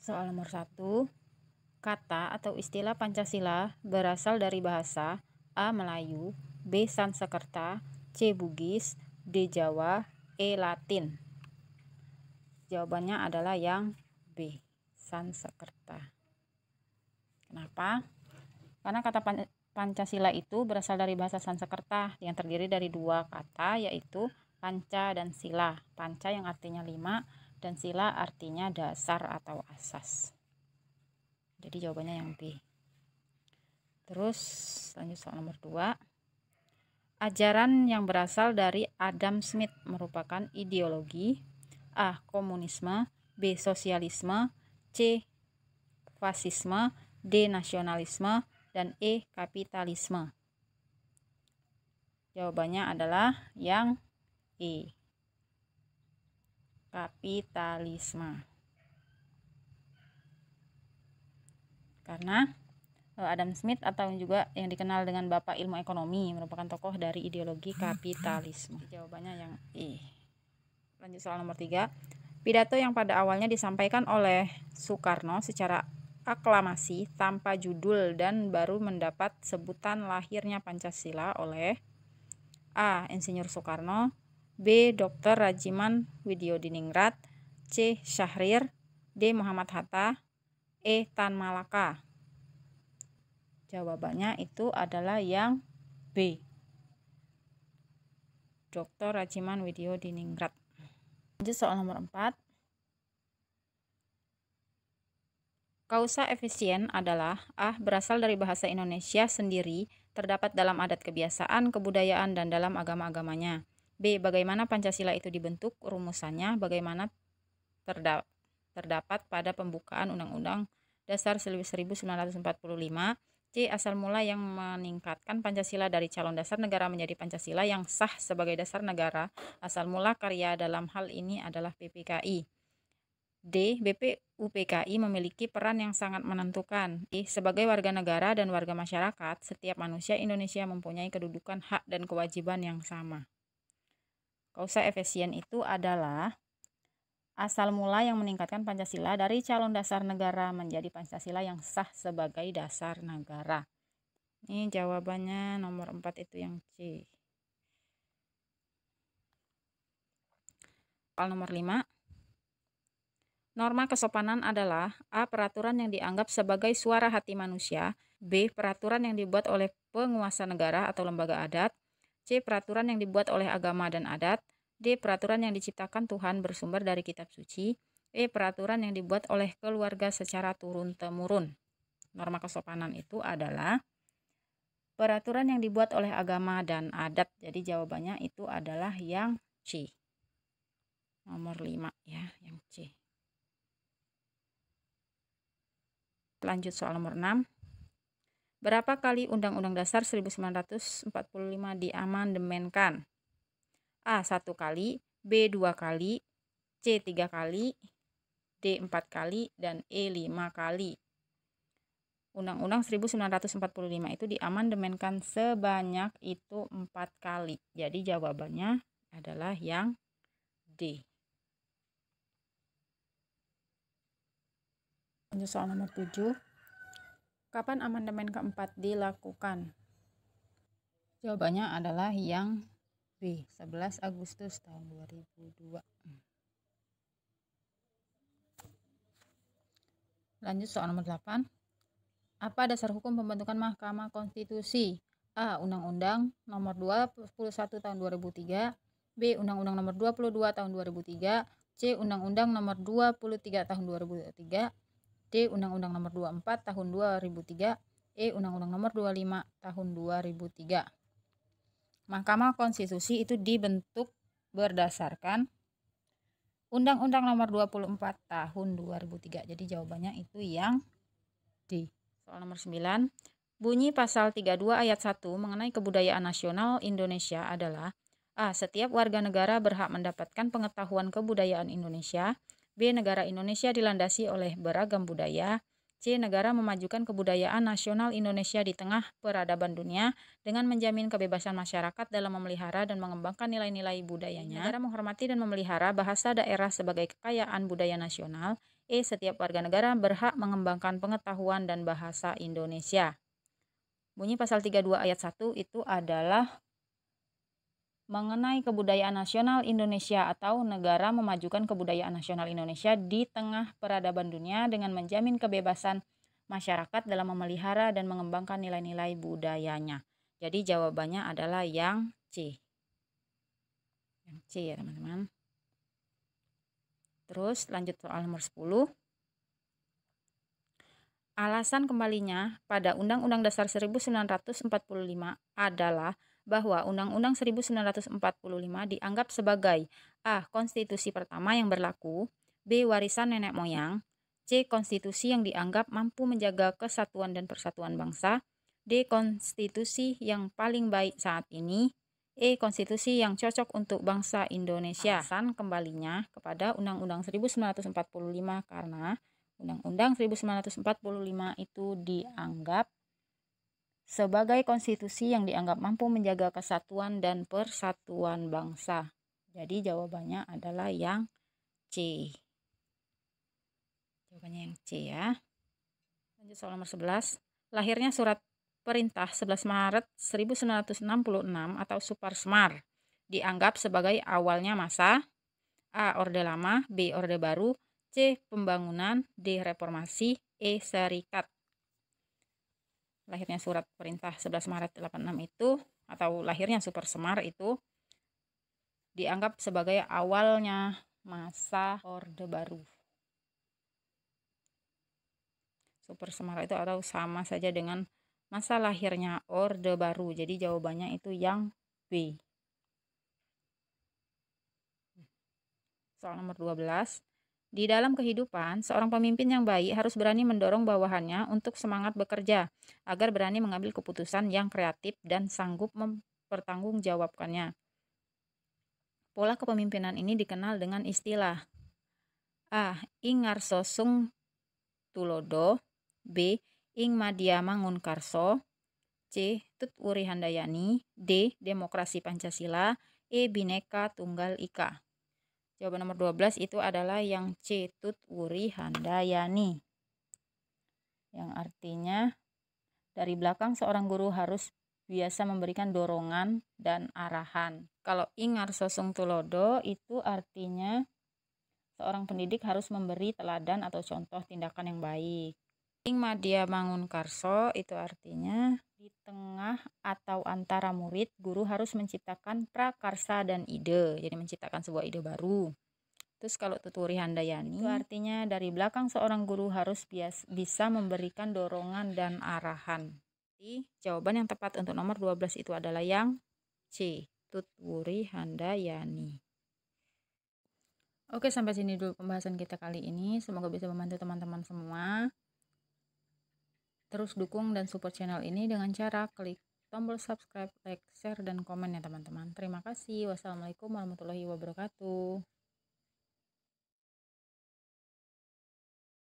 Soal nomor 1. Kata atau istilah Pancasila berasal dari bahasa A. Melayu, B. Sanskerta, C. Bugis, D. Jawa, E. Latin. Jawabannya adalah yang B. Sanskerta. Kenapa? Karena kata Pancasila itu berasal dari bahasa Sanskerta yang terdiri dari dua kata, yaitu panca dan sila. Panca yang artinya 5 dan sila artinya dasar atau asas. Jadi jawabannya yang B. Terus lanjut soal nomor 2. Ajaran yang berasal dari Adam Smith merupakan ideologi A. Komunisme, B. Sosialisme, C. Fasisme, D. Nasionalisme, dan E. Kapitalisme. Jawabannya adalah yang E. Kapitalisme. Karena Adam Smith atau juga yang dikenal dengan Bapak Ilmu Ekonomi merupakan tokoh dari ideologi kapitalisme. Jawabannya yang E. Lanjut soal nomor 3. Pidato yang pada awalnya disampaikan oleh Soekarno secara aklamasi tanpa judul dan baru mendapat sebutan lahirnya Pancasila oleh A. Insinyur Soekarno, B. Dr. Rajiman Widyodiningrat, C. Syahrir, D. Muhammad Hatta, E. Tan Malaka. Jawabannya itu adalah yang B. Dr. Rajiman Widyodiningrat. Lanjut soal nomor 4. Kausa efisien adalah A. Berasal dari bahasa Indonesia sendiri, terdapat dalam adat kebiasaan, kebudayaan, dan dalam agama-agamanya. B. Bagaimana Pancasila itu dibentuk, rumusannya, bagaimana terdapat pada pembukaan Undang-Undang Dasar 1945. C. Asal mula yang meningkatkan Pancasila dari calon dasar negara menjadi Pancasila yang sah sebagai dasar negara. Asal mula karya dalam hal ini adalah PPKI. D. BPUPKI memiliki peran yang sangat menentukan. E. Sebagai warga negara dan warga masyarakat, setiap manusia Indonesia mempunyai kedudukan, hak, dan kewajiban yang sama. Kausa efisien itu adalah asal mula yang meningkatkan Pancasila dari calon dasar negara menjadi Pancasila yang sah sebagai dasar negara. Ini jawabannya nomor 4 itu yang C. Soal nomor 5. Norma kesopanan adalah A. Peraturan yang dianggap sebagai suara hati manusia, B. Peraturan yang dibuat oleh penguasa negara atau lembaga adat, C. Peraturan yang dibuat oleh agama dan adat, D. Peraturan yang diciptakan Tuhan bersumber dari kitab suci, E. Peraturan yang dibuat oleh keluarga secara turun-temurun. Norma kesopanan itu adalah peraturan yang dibuat oleh agama dan adat. Jadi jawabannya itu adalah yang C. Nomor 5 ya, yang C. Lanjut soal nomor 6. Berapa kali Undang-Undang Dasar 1945 diamandemenkan? A. 1 kali, B. 2 kali, C. 3 kali, D. 4 kali, dan E. 5 kali. Undang-Undang 1945 itu diamandemenkan sebanyak itu 4 kali. Jadi jawabannya adalah yang D. Lanjut soal nomor 7. Kapan amandemen keempat dilakukan? Jawabannya adalah yang B. 11 Agustus tahun 2002. Lanjut soal nomor 8. Apa dasar hukum pembentukan Mahkamah Konstitusi? A. Undang-Undang nomor 21 tahun 2003, B. Undang-Undang nomor 22 tahun 2003, C. Undang-Undang nomor 23 tahun 2003, D. Undang-Undang nomor 24 tahun 2003, E. Undang-Undang nomor 25 tahun 2003. Mahkamah Konstitusi itu dibentuk berdasarkan Undang-Undang nomor 24 tahun 2003. Jadi jawabannya itu yang D. Soal nomor 9. Bunyi pasal 32 ayat 1 mengenai kebudayaan nasional Indonesia adalah A. Setiap warga negara berhak mendapatkan pengetahuan kebudayaan Indonesia. B. Negara Indonesia dilandasi oleh beragam budaya. C. Negara memajukan kebudayaan nasional Indonesia di tengah peradaban dunia dengan menjamin kebebasan masyarakat dalam memelihara dan mengembangkan nilai-nilai budayanya. Negara menghormati dan memelihara bahasa daerah sebagai kekayaan budaya nasional. Setiap warga negara berhak mengembangkan pengetahuan dan bahasa Indonesia. Bunyi pasal 32 ayat 1 itu adalah mengenai kebudayaan nasional Indonesia atau negara memajukan kebudayaan nasional Indonesia di tengah peradaban dunia dengan menjamin kebebasan masyarakat dalam memelihara dan mengembangkan nilai-nilai budayanya. Jadi jawabannya adalah yang C. Yang C ya teman-teman. Terus lanjut soal nomor 10. Alasan kembalinya pada Undang-Undang Dasar 1945 adalah bahwa Undang-Undang 1945 dianggap sebagai A. Konstitusi pertama yang berlaku, B. Warisan nenek moyang, C. Konstitusi yang dianggap mampu menjaga kesatuan dan persatuan bangsa, D. Konstitusi yang paling baik saat ini, E. Konstitusi yang cocok untuk bangsa Indonesia. Alasan kembalinya kepada Undang-Undang 1945 karena Undang-Undang 1945 itu dianggap sebagai konstitusi yang dianggap mampu menjaga kesatuan dan persatuan bangsa. Jadi jawabannya adalah yang C. Jawabannya yang C ya. Lanjut soal nomor 11. Lahirnya surat perintah 11 Maret 1966 atau Supersmar dianggap sebagai awalnya masa A. Orde Lama, B. Orde Baru, C. Pembangunan, D. Reformasi, E. Serikat. Lahirnya surat perintah 11 Maret 86 itu atau lahirnya Supersmar itu dianggap sebagai awalnya masa Orde Baru. Supersmar itu atau sama saja dengan masa lahirnya Orde Baru. Jadi jawabannya itu yang B. Soal nomor 12. Di dalam kehidupan, seorang pemimpin yang baik harus berani mendorong bawahannya untuk semangat bekerja, agar berani mengambil keputusan yang kreatif dan sanggup mempertanggungjawabkannya. Pola kepemimpinan ini dikenal dengan istilah A. Ing ngarso sung tulodo, B. Ing madya mangun karso, C. Tut Wuri Handayani, D. Demokrasi Pancasila, E. Bhinneka Tunggal Ika. Jawaban nomor 12 itu adalah yang C. Tut Wuri Handayani. Yang artinya dari belakang seorang guru harus biasa memberikan dorongan dan arahan. Kalau Ing ngarso sung tulodo itu artinya seorang pendidik harus memberi teladan atau contoh tindakan yang baik. Ing madya mangun karso itu artinya di tengah atau antara murid, guru harus menciptakan prakarsa dan ide, jadi menciptakan sebuah ide baru. Terus kalau Tut Wuri Handayani itu artinya dari belakang seorang guru harus bisa memberikan dorongan dan arahan. Jadi jawaban yang tepat untuk nomor 12 itu adalah yang C. Tut Wuri Handayani. Oke, sampai sini dulu pembahasan kita kali ini. Semoga bisa membantu teman-teman semua. Terus dukung dan support channel ini dengan cara klik tombol subscribe, like, share, dan komen ya teman-teman. Terima kasih. Wassalamualaikum warahmatullahi wabarakatuh.